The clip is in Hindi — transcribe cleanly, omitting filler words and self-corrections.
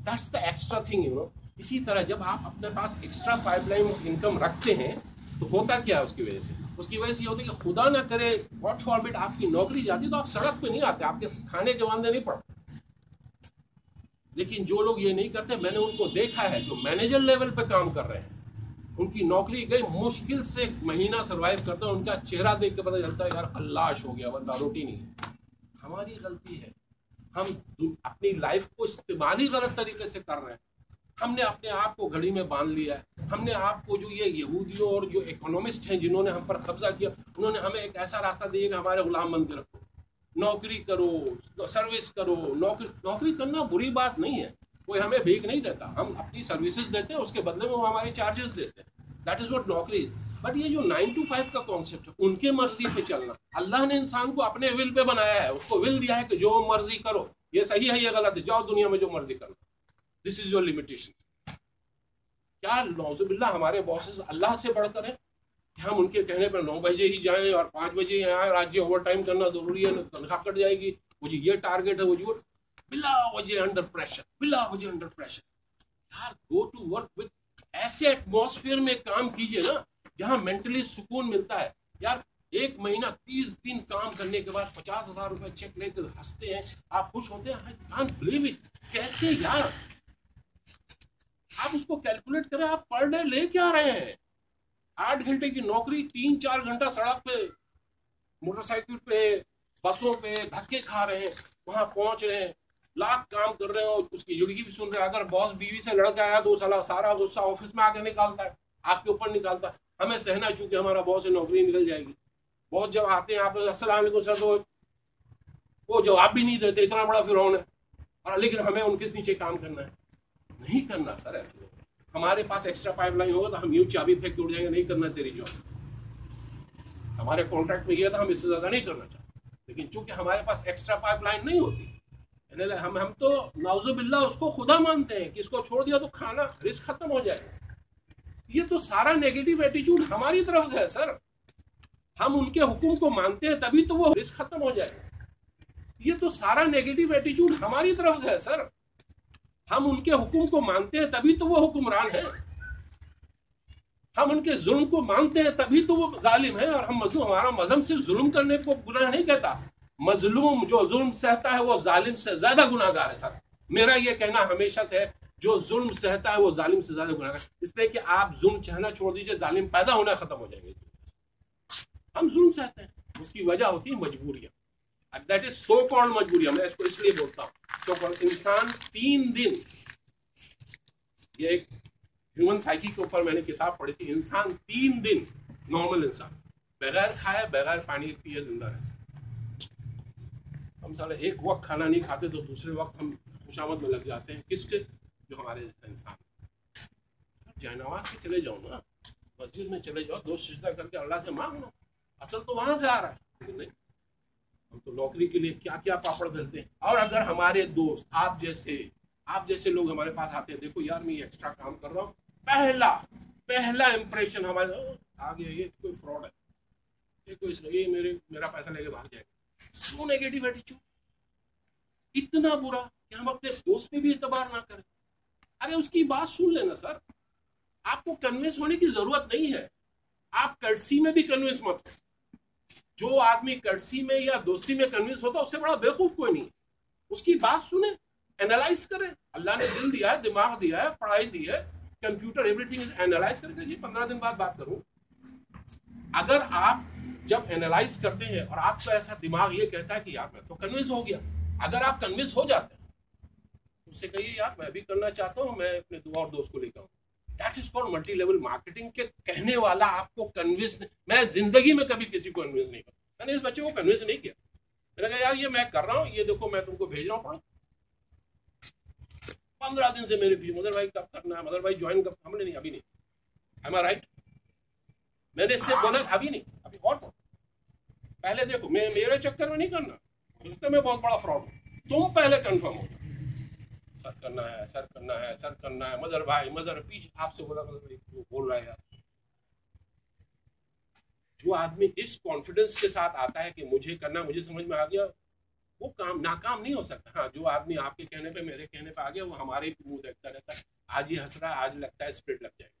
That's the extra thing, you know. इसी तरह जब आप अपने पास एक्स्ट्रा पाइपलाइन ऑफ इनकम रखते हैं तो होता क्या है उसकी वजह से? उसकी वजह से ये होता है कि खुदा ना करे, गॉड फॉरबिड, आपकी नौकरी जाती तो आप सड़क पे नहीं आते, आपके खाने के वादे नहीं पड़ते। लेकिन जो लोग ये नहीं करते, मैंने उनको देखा है जो मैनेजर लेवल पे काम कर रहे हैं, उनकी नौकरी गई, मुश्किल से महीना सर्वाइव करते हैं, उनका चेहरा देख के पता चलता है यार हल्लाश हो गया, वरना रोटी नहीं है। हमारी गलती है, हम अपनी लाइफ को इस्तेमाल ही गलत तरीके से कर रहे हैं। हमने अपने आप को घड़ी में बांध लिया है। हमने आपको, जो ये यहूदियों और जो इकोनॉमिस्ट हैं जिन्होंने हम पर कब्जा किया, उन्होंने हमें एक ऐसा रास्ता दिया कि हमारे गुलाम बन के रखो, नौकरी करो, सर्विस करो। नौकरी करना बुरी बात नहीं है, कोई हमें भीख नहीं देता, हम अपनी सर्विसेज देते हैं, उसके बदले में वो हमारे चार्जेस देते हैं। दैट इज व्हाट नौकरी इज। बट ये जो 9 to 5 का कॉन्सेप्ट है, उनके मर्जी पे चलना, अल्लाह ने इंसान को अपने विल पे बनाया है, उसको विल दिया है कि जो मर्जी करो, ये सही है ये गलत है, जाओ दुनिया में जो मर्जी करो, दिस इज योर लिमिटेशन। क्या नौजुबिल्ला हमारे बॉसेस अल्लाह से बढ़कर हैं? हम उनके कहने पर 9 बजे ही जाएं और 5 बजे ही आए, आज ओवर टाइम करना जरूरी है, तनख्वाह कट जाएगी, मुझे ये टारगेट है, मुझे बिला वजह अंडर प्रेशर, बिला वजह अंडर प्रेशर। यार गो टू वर्क विद ऐसे एटमॉस्फेयर में काम कीजिए ना जहां मेंटली सुकून मिलता है। यार 1 महीना 30 दिन काम करने के बाद 50,000 रुपए चेक लेकर हंसते हैं, आप खुश होते हैं, आई कांट बिलीव इट। कैसे यार? आप उसको कैलकुलेट करें, आप पर डे ले क्या रहे हैं? 8 घंटे की नौकरी, 3-4 घंटा सड़क पे, मोटरसाइकिल पे, बसों पे धक्के खा रहे हैं, वहां पहुंच रहे हैं, लाख काम कर रहे हो, उसकी जुड़गी भी सुन रहे हैं। अगर बॉस बीवी से लड़के आया तो सारा गुस्सा ऑफिस में आके निकालता है, आपके ऊपर निकालता है। हमें सहना, चूंकि हमारा बॉस है, नौकरी निकल जाएगी। बॉस जब आते हैं, आप अस्सलाम वालेकुम सर, तो वो जवाब भी नहीं देते, इतना बड़ा फिरौन है, और लेकिन हमें उनके नीचे काम करना है। नहीं करना सर ऐसे। हमारे पास एक्स्ट्रा पाइपलाइन होगा तो हम यूं चाबी फेंक के उड़ जाएंगे, नहीं करना तेरी जॉब, हमारे कॉन्ट्रैक्ट में ये था, हम इससे ज्यादा नहीं करना चाहते। लेकिन चूंकि हमारे पास एक्स्ट्रा पाइपलाइन नहीं होती, हम तो नाउजुबिल्ला उसको खुदा मानते हैं कि इसको छोड़ दिया तो खाना रिस्क खत्म हो जाएगा। ये तो सारा नेगेटिव एटीट्यूड हमारी तरफ से है सर। हम उनके हुक्म को मानते हैं तभी तो वो रिस्क खत्म हो जाएगा। ये तो सारा नेगेटिव एटीट्यूड हमारी तरफ से है सर। हम उनके हुक्म को मानते हैं तभी तो वो हुक्मरान है। हम उनके जुल्म को मानते हैं तभी तो वो जालिम है। और हम हमारा मजहब सिर्फ जुल्म करने को गुनाह नहीं कहता, मजलूम जो जुल्म सहता है वो जालिम से ज्यादा गुनाहगार है सर। मेरा ये कहना हमेशा से है, जो जुल्म सहता है वो जालिम से ज्यादा गुनाहगार। इसलिए कि आप जुल्म सहना छोड़ दीजिए, जालिम पैदा होना खत्म हो जाएंगे। हम जुल्म सहते हैं, उसकी वजह होती है मजबूरियां, दैट इज सो कॉल्ड मजबूरियां। मैं इसको इसलिए बोलता हूँ सो कॉल्ड। इंसान 3 दिन, ये एक ह्यूमन साइकी के ऊपर मैंने किताब पढ़ी थी, इंसान 3 दिन, नॉर्मल इंसान बगैर खाए बगैर पानी पिए जिंदा रह सकता। हम साले एक वक्त खाना नहीं खाते तो दूसरे वक्त हम खुशामद में लग जाते हैं। किसके? जो हमारे इंसान। जयनवाज के चले जाओ ना, मस्जिद में चले जाओ, 2 सिजदा करके अल्लाह से मांग लो, असल तो वहां से आ रहा है। लेकिन नहीं, हम तो नौकरी के लिए क्या क्या पापड़ बेलते हैं। और अगर हमारे दोस्त आप जैसे लोग हमारे पास आते हैं, देखो यार मैं एक्स्ट्रा काम कर रहा हूँ, पहला इंप्रेशन हमारे आ गया, ये कोई फ्रॉड है, ये कोई ये मेरा पैसा लेके भाग जाएगा। सो नेगेटिव एटीट्यूड, इतना बुरा कि हम अपने दोस्त पे भी एतबार ना करें। अरे उसकी बात सुन लेना सर, आपको कन्विंस होने की जरूरत नहीं है। आप कर्टसी में भी कन्विंस मत हो। जो आदमी कर्टसी में या दोस्ती में कन्विंस होता है उससे बड़ा बेवकूफ कोई नहीं। उसकी बात सुने, एनालाइज करें। अल्लाह ने दिल दिया है, दिमाग दिया है, पढ़ाई दी है, कंप्यूटर, एवरीथिंग इज एनालाइज करके जी 15 दिन बाद बात करूं। अगर आप जब एनालाइज करते हैं और आपका ऐसा दिमाग ये कहता है कि यार मैं तो कन्विंस हो गया, अगर आप कन्विंस हो जाते हैं उससे कहिए यार मैं भी करना चाहता हूं, मैं अपने 2 और दोस्त को लेकर आऊं। That is called multi level marketing. के कहने वाला आपको कन्विंस, मैं जिंदगी में कभी किसी को कन्विंस नहीं किया। मैंने इस बच्चे को कन्विंस नहीं किया। मैंने कहा यार ये मैं कर रहा हूं, ये देखो मैं तुमको भेज रहा हूं, पढ़ो। 15 दिन से मेरे पीछे, मदर भाई कब करना है, मदर भाई ज्वाइन कब? हमने नहीं, अभी नहीं। एम आई राइट? मैंने इससे बोला अभी नहीं, अभी और पढ़ो, पहले देखो। मेरे चक्कर में नहीं करना, उससे मैं बहुत बड़ा फ्रॉड हूं। तुम पहले कंफर्म हो जाओ, सर करना है, सर करना है, सर करना है, मदर भाई मदर पीछे आपसे बोला, मदर भाई वो बोल रहा है यार। जो आदमी इस कॉन्फिडेंस के साथ आता है कि मुझे करना, मुझे समझ में आ गया, वो काम नाकाम नहीं हो सकता। हाँ, जो आदमी आपके कहने पे मेरे कहने पे आ गया वो हमारे ही मुंह देखता रहता है, आज ये हंस रहा है, आज लगता है स्प्रिट लग जाएगा।